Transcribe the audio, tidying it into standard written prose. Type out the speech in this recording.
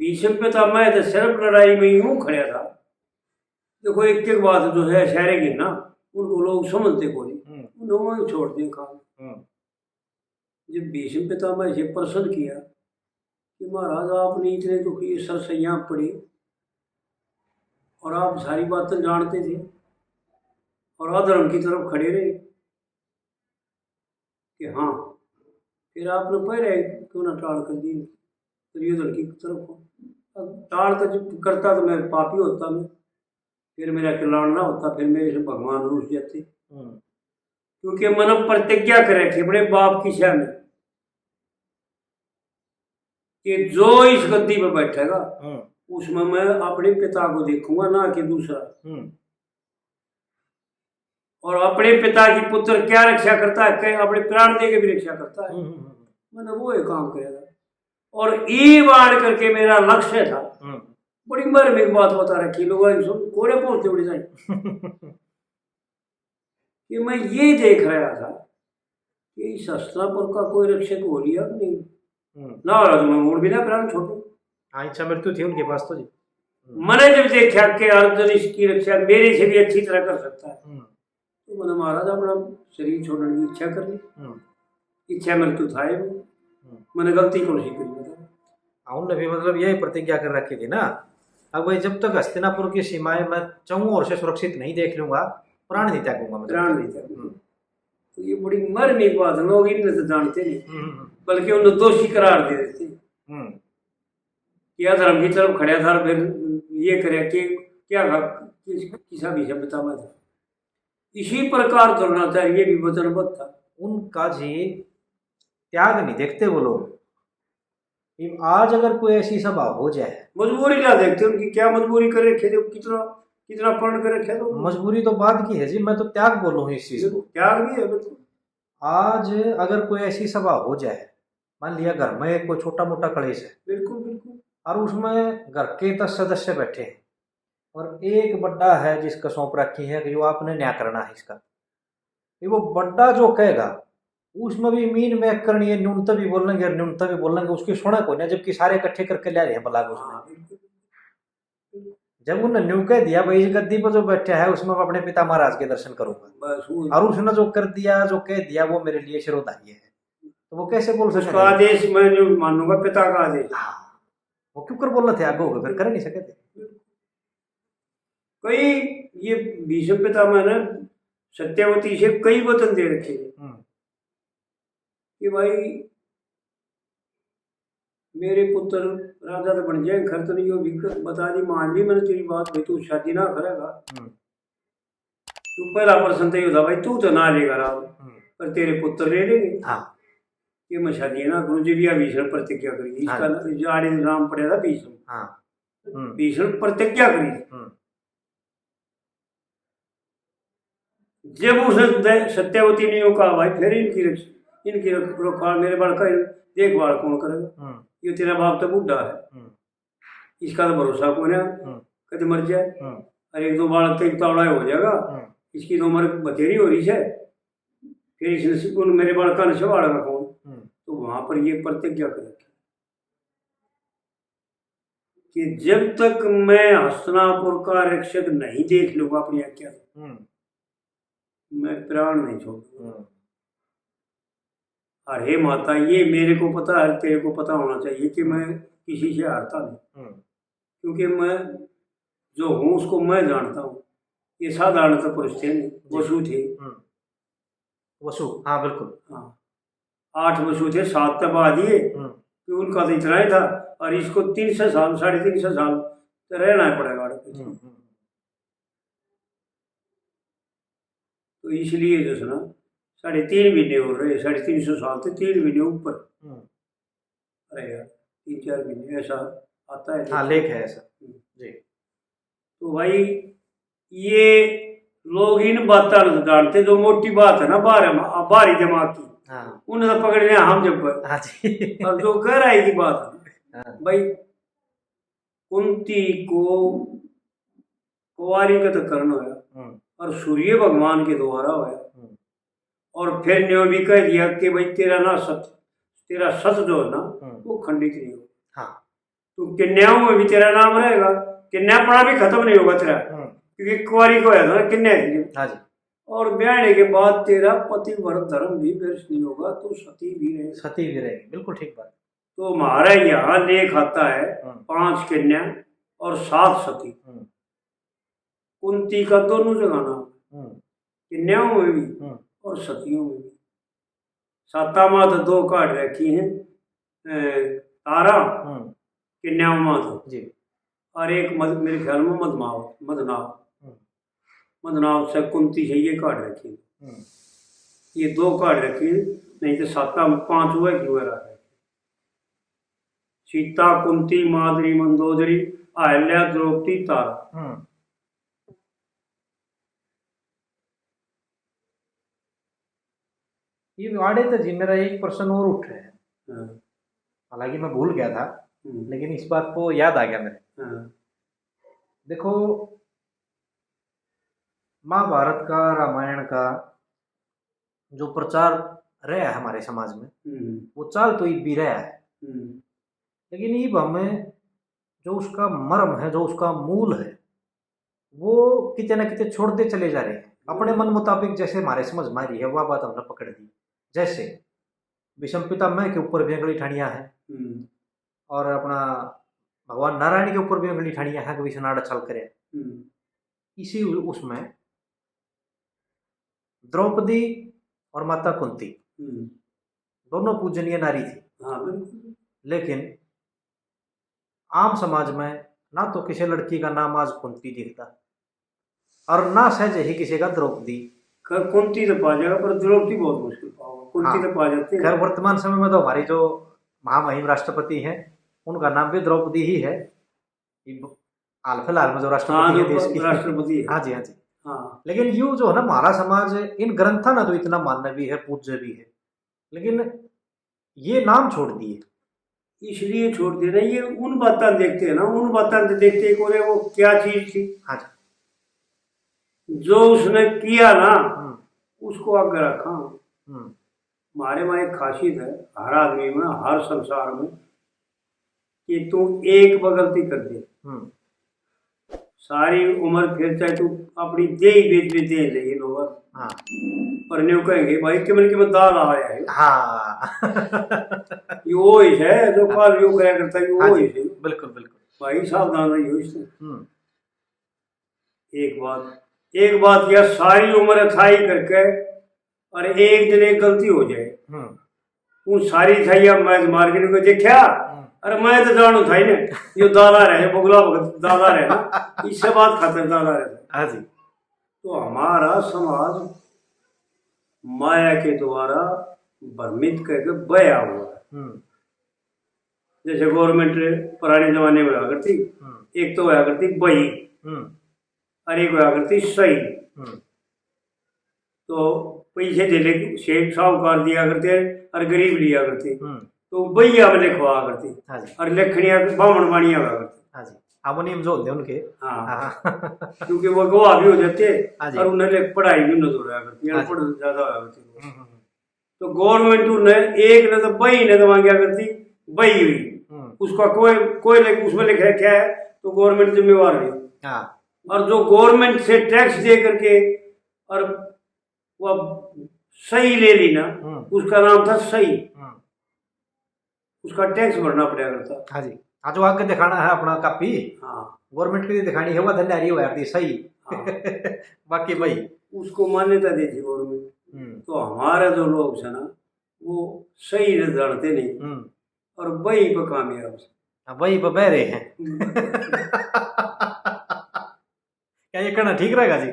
भीष्म पितामह मैं तो सिर्फ लड़ाई में यूं खड़ा था। देखो एक एक बात जो है शहरे की ना उनको लोग समझते को नहीं, उन्होंने छोड़ दिया काम। जब भीष्म पितामह से प्रश्न किया कि महाराज आपने इतने दुख ये सरसैयाँ पड़ी और आप सारी बातें जानते थे और अधर्म की तरफ खड़े रहे कि हाँ, फिर आपने पहले क्यों ना टाल कर दी दुर्योधन की तरफ। अब टाल तो जब करता तो मैं पापी होता, मैं फिर मेरा कल्याण ना होता, फिर मेरे से भगवान रूठ जाते। क्योंकि मन प्रतिज्ञा करे थे अपने बाप की शह में कि जो इस गद्दी पर बैठेगा उसमें मैं अपने पिता को देखूंगा ना कि दूसरा। और अपने पिता की पुत्र क्या रक्षा करता है, कहीं अपने प्राण दे के भी रक्षा करता है। मैंने वो एक काम करेगा और ई बाढ़ करके मेरा लक्ष्य था। बड़ी मर्मिक बात बता रखी लोगों कोड़े पहुंचते उड़ जाए कि मैं ये देख रहा था कि इस हस्तिनापुर का कोई रक्षक हो लिया कि नहीं ना, मैं मोड़ भी ना प्राण छोड़ू। इच्छा मृत्यु थी उनके पास तो जी। मैंने जब देखा कि अर्जुन इसकी रक्षा मेरे से भी अच्छी तरह कर सकता है तो मैंने महाराज अपना शरीर छोड़ने की इच्छा कर ली। इच्छा मृत्यु था मैंने गलती कौन सी करी बता। उनने भी मतलब यही प्रतिज्ञा कर रखी थी ना, अब भाई जब तक हस्तिनापुर की सीमाएं मैं चौं ओर से सुरक्षित नहीं देख लूंगा प्राण नहीं त्यागूंगा, प्राण नहीं त्यागूंगा। तो ये बड़ी मर्मिक बात है, लोग इन्हें तो जानते नहीं बल्कि उन्हें दोषी करार दे देते कि अधर्म की तरफ खड़ा था फिर ये करे कि क्या किसा भी पितामह था। इसी प्रकार द्रोणाचार्य भी वचनबद्ध था। उनका जी त्याग नहीं देखते वो लोग। आज अगर कोई ऐसी सभा हो जाए, मजबूरी क्या देखते उनकी, क्या मजबूरी कर रखे थे, कितना कितना पढ़ कर रखे तो मजबूरी तो बाद की है जी, मैं तो त्याग बोल रहा हूँ इस चीज को। त्याग भी है बिल्कुल। आज अगर कोई ऐसी सभा हो जाए, मान लिया घर में कोई छोटा मोटा कलेश है, बिल्कुल बिल्कुल, और उसमें घर के 10 सदस्य बैठे हैं और एक बड्डा है जिसका सौंप रखी है कि जो आपने न्याय करना है इसका, वो बड्डा जो कहेगा उसमें भी मीन में करनी है, न्यूनतम भी बोलेंगे न्यूनतम भी बोलेंगे, उसकी सुना कोई ना, जबकि सारे इकट्ठे करके ले रहे हैं बलाग उसमें। जब उन्होंने न्यू कह दिया भाई इस गद्दी पर जो बैठा है उसमें मैं अपने पिता महाराज के दर्शन करूंगा, और उसने जो कर दिया जो कह दिया वो मेरे लिए शिरोधार्य है, तो वो कैसे बोल सकते? आदेश मैं जो मानूंगा पिता का आदेश। वो क्यों कर बोल रहे थे आगे होकर, फिर कर नहीं सके थे। कई ये भीष्म पितामह ने सत्यवती से कई वचन दे रखे कि भाई मेरे पुत्र राजा तो बन जाए, घर तो नहीं हो भी बता दी मान ली मैंने तेरी बात, भाई तू शादी ना करेगा। तू पहला प्रश्न तो ये था भाई तू तो ना लेगा राम पर तेरे पुत्र ले लेंगे। ये मैं शादी ना करूँ जी, भीषण प्रतिज्ञा करी इसका आड़े नाम पड़ेगा भीषण। भीषण प्रतिज्ञा करी। जब उसने सत्यवती ने कहा भाई फिर इनकी रखवाल मेरे बाल का देखभाल कौन करेगा, ये तेरा बाप तो बूढ़ा है, इसका तो भरोसा कौन है, कद मर जाए और एक दो बालक तो एक तावड़ा हो जाएगा, इसकी तो उम्र बतेरी हो रही है, फिर इसने मेरे बालक का नशा बाड़ेगा कौन। तो वहां पर ये प्रतिज्ञा कर कि जब तक मैं हस्तिनापुर का रक्षक नहीं देख लूंगा अपनी आज्ञा मैं प्राण नहीं छोड़ूंगा। और हे माता ये मेरे को पता है, तेरे को पता होना चाहिए कि मैं किसी से हारता नहीं, क्योंकि मैं जो हूँ उसको मैं जानता हूँ। ये साधारण तो पुरुष थे नहीं, वसु थे। वसु, हाँ बिल्कुल, हाँ 8 वसु थे, 7 तबा दिए कि उनका तो इतना ही था और इसको 300 साल 350 साल तो रहना पड़ेगा। तो इसलिए जो सुना 3.5 महीने हो रहे, 350 साल से 3 महीने ऊपर रहेगा, 3-4 महीने ऐसा आता है। हाँ लेख है ऐसा जी। तो भाई ये लोग इन बातों को जानते, जो मोटी बात है ना बाहरी दिमाग की, उन्हें तो पकड़ लिया हम जब और जो कह रहा है की बात भाई कुंती को कुंवारी का तो करना है और सूर्य भगवान के द्वारा होया, और फिर ने भी कह दिया कि भाई तेरा सत जो है ना वो खंडित नहीं हो। तो कन्याओं में भी तेरा नाम रहेगा, कन्यापना भी खत्म नहीं होगा तेरा, क्योंकि कुंवारी को है ना कन्या की। हाँ जी। और ब्याहने के बाद तेरा पतिव्रत धर्म भी व्यर्थ नहीं होगा, तो सती भी रहेगी। सती भी रहेगी, बिल्कुल ठीक बात। तो हमारा यहाँ लेख आता है 5 कन्या और 7 सती। कुंती का दोनों जगह नाम, कन्याओं में भी और सतियों में भी। साता माता 2 काट रखी हैं, तारा कन्याओं माता जी। और एक मेरे ख्याल में मदनाव से कुंती से ये काट रखी है। ये 2 काट रखी है, नहीं तो साता 5 हुआ कि हुआ रहा है। सीता कुंती माद्री मंदोदरी अहल्या द्रौपदी तारा। ये आड़े तो जी मेरा एक प्रश्न और उठ रहा है, हालांकि मैं भूल गया था, लेकिन इस बात को याद आ गया मेरे। देखो, महाभारत का, रामायण का जो प्रचार रहा है हमारे समाज में, वो चाल तो ईब भी रहा है, लेकिन ईब हमें जो उसका मर्म है, जो उसका मूल है, वो किते न किते छोड़ते चले जा रहे हैं अपने मन मुताबिक। जैसे हमारे समझ में आ रही है वह बात हमने पकड़ दी। जैसे विषम पितामह के ऊपर भी अंगली ठानिया है, और अपना भगवान नारायण के ऊपर भी अंगली ठानिया है कि विष्णाड़ छल करे। इसी उसमें द्रौपदी और माता कुंती दोनों पूजनीय नारी थी, लेकिन आम समाज में ना तो किसी लड़की का नाम आज कुंती दिखता, और ना सहज ही किसी का द्रौपदी। कुंती तो पा जाएगा, पर द्रौपदी बहुत मुश्किल पाओगे। कुंती तो पा जाते हैं। खैर वर्तमान समय में तो हमारी जो महामहिम राष्ट्रपति हैं, उनका नाम भी द्रौपदी ही है, हाल फिलहाल में जो राष्ट्रपति है देश की, राष्ट्रपति। हाँ जी, हाँ जी। लेकिन यूं जो है ना, हमारा समाज इन ग्रंथा ना तो इतना मान्य भी है, पूज्य भी है, लेकिन ये नाम छोड़ दिए। इसलिए छोड़ दे रहे, ये उन बातें देखते हैं ना, उन बातें देखते हैं वो क्या चीज थी। हाँ जी। जो उसने किया ना उसको आगे रखा। हमारे वहां एक खासियत है हर आदमी में, हर संसार में, कि तू एक गलती कर दे सारी उम्र फिर चाहे तू अपनी दे ही बेच भी दे ले लोग, पर न्यू कहेंगे भाई कि दाल आ रहा है। ये वो ही है जो काल योग कराया करता है, वो ही है। बिल्कुल बिल्कुल भाई सावधान रहिए इससे। एक बात किया सारी उम्र अच्छाई करके, और एक दिन एक गलती हो जाए, वो सारी थाई मैं मार्केट को देखा, अरे मैं तो जानू था ही ना ये दाला रहे बुगला दाला रहे ना, इससे बात खतर दाला रहे। हाँ जी। तो हमारा समाज माया के द्वारा भ्रमित करके बया हुआ है। जैसे गवर्नमेंट पुराने जमाने में हुआ करती, एक तो हुआ करती बही और एक हुआ करती सही। तो पैसे दे ले शेख साहूकार दिया करते और गरीब लिया करते, तो बहिया में लिखवा करती और लेखनिया बामण बाणिया हुआ करती। हार्मोनियम जो होते उनके, क्योंकि वो गवाह भी हो जाते और उन्हें पढ़ाई भी न हो रहा करती, अनपढ़ ज्यादा होया करती। तो गवर्नमेंट ने एक ने तो बही ने तो मांगा करती, बही हुई उसका कोई उसमें लिखा क्या है तो गवर्नमेंट जिम्मेवार है। और जो गवर्नमेंट से टैक्स दे करके और वह सही ले ली ना, उसका नाम था सही, उसका टैक्स भरना पड़ेगा करता। हाँ जी। हाँ, जो आगे दिखाना है अपना कापी, गवर्नमेंट की दिखानी है, वह धन्यारी हो जाती सही। बाकी भाई उसको मान्यता देती गवर्नमेंट। तो हमारे जो लोग है ना वो सही जानते नहीं और वही पर कामयाब, वही पर बह रहे हैं। क्या ये करना ठीक रहेगा जी?